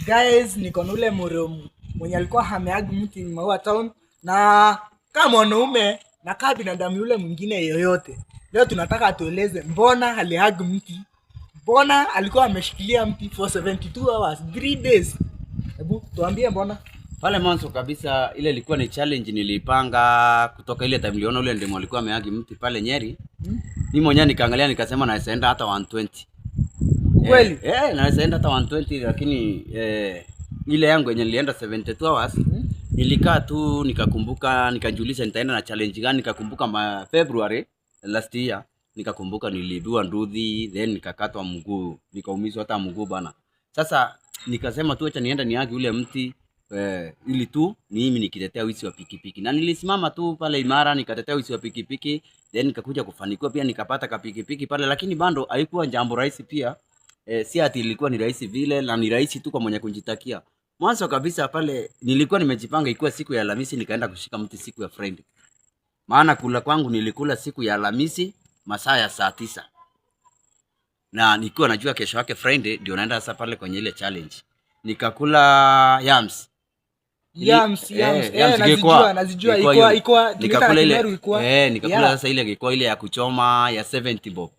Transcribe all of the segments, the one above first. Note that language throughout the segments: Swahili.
Guys, niko na ule mwenye alikuwa hameag mti Maua Town, na kama mwanaume na kama binadamu yule mwingine yoyote, leo tunataka atueleze mbona alihag mti, mbona alikuwa ameshikilia mti for 72 hours 3 days. Hebu tuambie mbona. Pale mwanzo kabisa ile ilikuwa ni challenge nilipanga kutoka ile time niliona ule ndemo alikuwa ameagi mti pale Nyeri. Mimi mwenyewe nikaangalia nikasema naweza enda hata 120. Kweli? Naweza enda hata 120, lakini ile yangu yenye nilienda 72 hours nilikaa tu nikakumbuka, nikajiuliza nitaenda na challenge gani. Nikakumbuka February last year, nikakumbuka nilidua nduthi, then nikakatwa mguu, nikaumizwa hata mguu bana. Sasa nikasema tu acha nienda niagi ule mti ili tu mimi nikitetea wizi wa pikipiki. Na nilisimama tu pale imara nikatetea wizi wa pikipiki, then nikakuja kufanikiwa pia nikapata ka pikipiki pale, lakini bando haikuwa jambo rahisi pia. Si ati ilikuwa ni rahisi vile, na ni rahisi tu kwa mwenye kujitakia. Mwanzo kabisa pale nilikuwa nimejipanga ikuwa siku ya Alhamisi nikaenda kushika mti siku ya Friday. Maana kula kwangu nilikula siku ya Alhamisi masaa ya saa 9. Na nikiwa najua kesho yake Friday ndio naenda sasa pale kwenye ile challenge. Nikakula yams. Nazijua ilikuwa nikakula ile nikakula sasa ile ilikuwa ile ya kuchoma ya 70 bob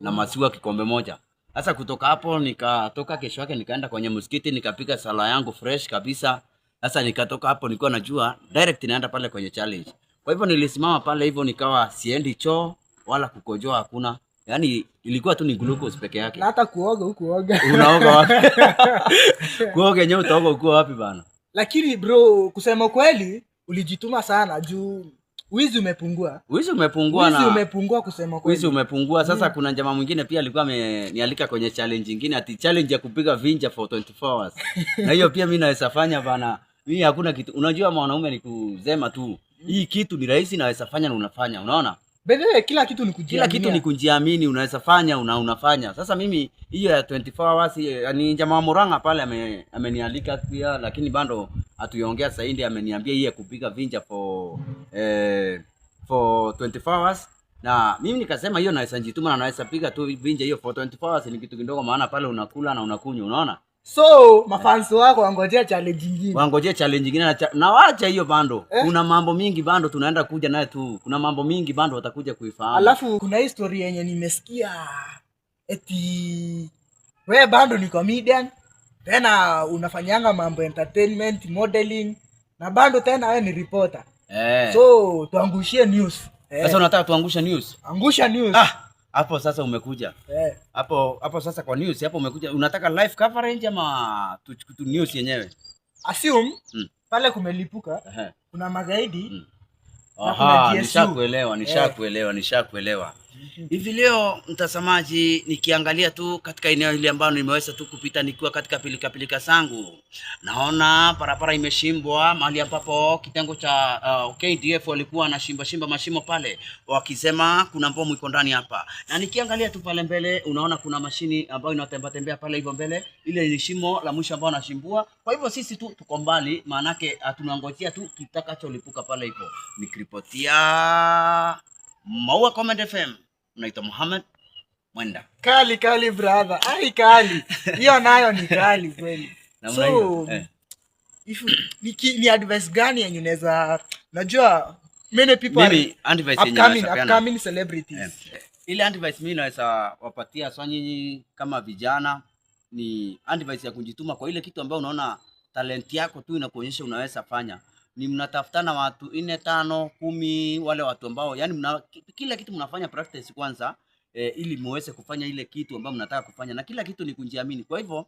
na maziwa kikombe moja. Sasa kutoka hapo nikatoka kesho yake nikaenda kwenye msikiti nikapika sala yangu fresh kabisa. Sasa nikatoka hapo nilikuwa najua direct naenda pale kwenye challenge. Kwa hivyo nilisimama pale hivyo nikawa siendi choo wala kukojoa hakuna. Yaani ilikuwa tu ni glucose peke yake. Na hata kuoga hukuoga. Unaoga wapi? Kuoga yenyewe utaoga uko wapi bana? Lakini bro, kusema kweli ulijituma sana juu wizi umepungua. Wizi umepungua kusema kweli. Wizi umepungua. Sasa kuna jamaa mwingine pia alikuwa amenialika kwenye challenge nyingine, ati challenge ya kupiga vinja for 24 hours. Na hiyo pia mimi naweza fanya bana. Mimi hakuna kitu. Unajua mwanaume ni kusema tu. Hii kitu ni rahisi naweza fanya na unafanya. Unaona? Bebe kila kitu ni kujiamini. Kila kitu ni kujiamini, unaweza fanya unafanya. Sasa mimi hiyo ya 24 hours ni jamaa Muranga pale amenialika pia, lakini bado hatuiongea sasa hivi. Ameniambia hii ya kupiga vinja for 24 hours, na mimi nikasema hiyo naweza njituma na naweza piga tu vinja hiyo for 24 hours. Ni kitu kidogo, maana pale unakula na unakunywa, unaona. So mafans wako wangojea challenge nyingine. Wangojea challenge nyingine na waacha hiyo bando. Kuna mambo mingi bando tunaenda kuja naye tu. Kuna mambo mingi bando watakuja kuifahamu. Alafu kuna history yenye nimesikia eti wewe bando ni comedian, tena unafanyanga mambo entertainment, modeling, na bando tena wewe ni reporter. So tuangushie news. Sasa unataka tuangusha news? Angusha news. Hapo sasa umekuja. Hapo sasa kwa news hapo umekuja. Unataka live coverage ama tu news yenyewe? Assume pale kumelipuka, kuna magaidi. Nishakuelewa. Hivi leo mtazamaji, nikiangalia tu katika eneo hili ambalo nimeweza tu kupita nikiwa katika pilika zangu, naona barabara imeshimbwa mahali ambapo kitengo cha KDF walikuwa wanashimba mashimo pale, wakisema kuna bomu iko ndani hapa. Na nikiangalia tu pale mbele unaona kuna mashini ambayo inatembea pale hivyo mbele, ile ni shimo la mwisho ambao wanashimbua. Kwa hivyo sisi tu tuko mbali, maana yake tunangojea tu kitakacholipuka pale hivyo. Nikiripotia Maua Comment FM, naitwa Mohamed Mwenda. Kali brother. Kali. Hiyo nayo ni kali kweli. So ni advice gani yenye unaweza, najua many people mimi advice yenye upcoming celebrities. Ile advice mimi naweza wapatia sasa nyinyi kama vijana ni advice ya kujituma kwa ile kitu ambayo unaona talent yako tu inakuonyesha unaweza fanya. Ni mnatafutana watu 4, 5, 10 wale watu ambao yani kila kitu mnafanya practice kwanza ili muweze kufanya ile kitu ambayo mnataka kufanya, na kila kitu ni kujiamini. Kwa hivyo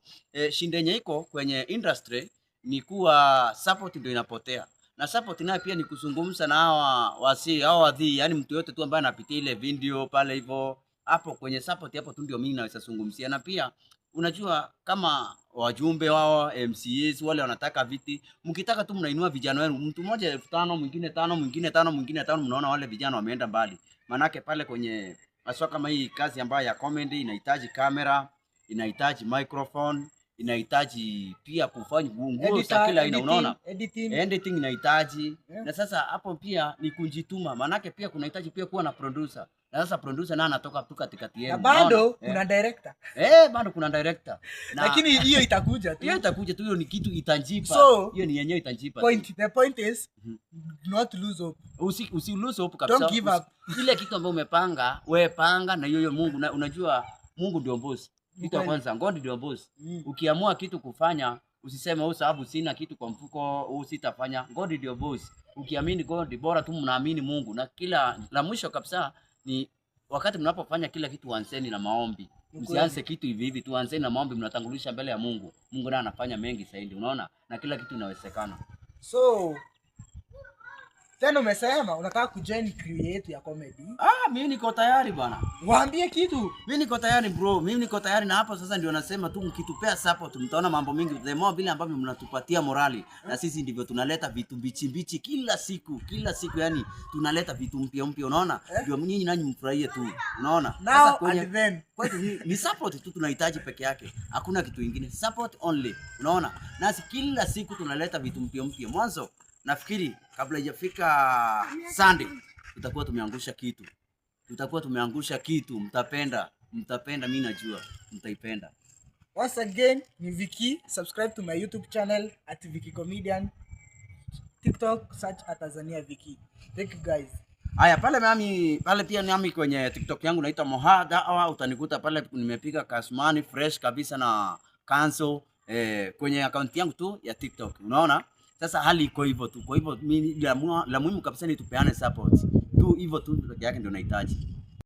shindenye iko kwenye industry ni kuwa support ndio inapotea, na support nayo pia ni kuzungumza na hao wadhi, yani mtu yote tu ambaye anapitia ile video pale hivyo, hapo kwenye support hapo tu ndio mimi naweza zungumzia. Na pia unajua kama wajumbe wao MCAs wale wanataka viti, mkitaka tu mnainua vijana wenu, mtu mmoja 5,000, mwingine 5, mwingine 5, mwingine 5, mnaona wale vijana wameenda mbali. Manake pale kwenye aswa kama hii kazi ambayo ya comedy inahitaji kamera, inahitaji microphone, inahitaji pia kufanya nguo za kila aina, unaona editing inahitaji. Na sasa hapo pia ni kujituma, manake pia kunahitaji pia kuwa na producer. Na sasa producer naye anatoka tu katikati yenu. Na bado kuna director. Bado kuna director. Lakini hiyo itakuja tu. Hiyo itakuja tu, hiyo ni kitu itanjipa. So, hiyo ni yenyewe itanjipa. The point is not lose hope. Usi lose hope kabisa. Don't give up. Ile kitu ambayo umepanga, wewe panga na hiyo Mungu. Unajua Mungu ndio boss. Kitu ya kwanza, God ndio boss. Ukiamua kitu kufanya, usiseme sababu sina kitu kwa mfuko, sitafanya. God ndio boss. Ukiamini God, bora tu mnaamini Mungu. Na kila la mwisho kabisa ni wakati mnapofanya kila kitu, anzeni na maombi. Msianze kitu hivi hivi tu, anzeni na maombi, mnatangulisha mbele ya Mungu. Mungu naye anafanya mengi zaidi, unaona? Na kila kitu inawezekana. So tena umesema unataka kujoin create ya comedy. Mimi niko tayari bwana. Waambie kitu. Mimi niko tayari bro. Mimi niko tayari, na hapo sasa ndio nasema tu mkitupea support mtaona mambo mengi. The more vile ambavyo mnatupatia morali, na sisi ndivyo tunaleta vitu mbichi kila siku. Yani tunaleta vitu mpya, unaona? Ndio nyinyi nanyi mfurahie tu. Unaona? Sasa kwetu ni support tu tunahitaji peke yake. Hakuna kitu kingine. Support only. Unaona? Nasi kila siku tunaleta vitu mpya. Mwanzo nafikiri kabla haijafika Sunday tutakuwa tumeangusha kitu. Mtapenda, mimi najua mtaipenda. Once again, ni Vicky. Subscribe to my YouTube channel @VickyComedian. TikTok search @Tanzania Vicky. Thank you guys. Haya, pale pia nami kwenye TikTok yangu naita Mohada, utanikuta pale nimepiga kasmani fresh kabisa na cancel kwenye account yangu tu ya TikTok. Unaona? Sasa hali iko hivyo tu. Kwa hivyo mimi la muhimu kabisa ni tupeane support. Tu hivyo tu yake ndio nahitaji.